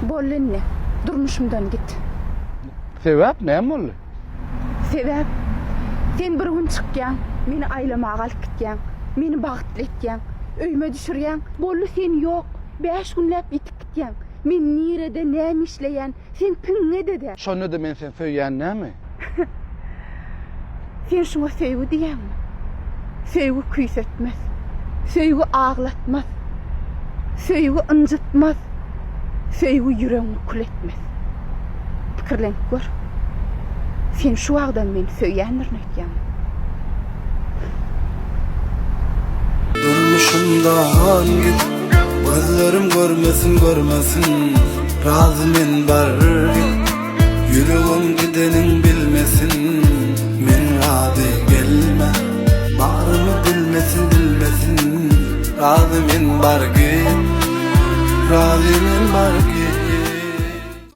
Bollenne, durmuşumdan git. Sebäp näme boldy? Sebäp, sen bir gün çykýan, meni aýlamaga alyp gitýän, meni bagtletýän, öýme düşürýän, bolly sen ýok, 5 günläp gitip gitýän. Men nirede näme işleýän, sen piňede de. Şonu da men sen söýýän näme? Sen şuna söýgü diýänmi? Söýgü küýsetmez, söýgü ağlatmaz, söýgü ınjytmaz, söýgü ýüregiňi kül etmez. Pikirlenip gör. Sen şu wagtdan meni söýýändirin öýtýän. Durmuşumdan git, gözlerim görmesin, razı men bar git. Yüreğim gidenin bilmesin, men razı gelme. Barımı bilmesin, razı men bar git, razı men bar git.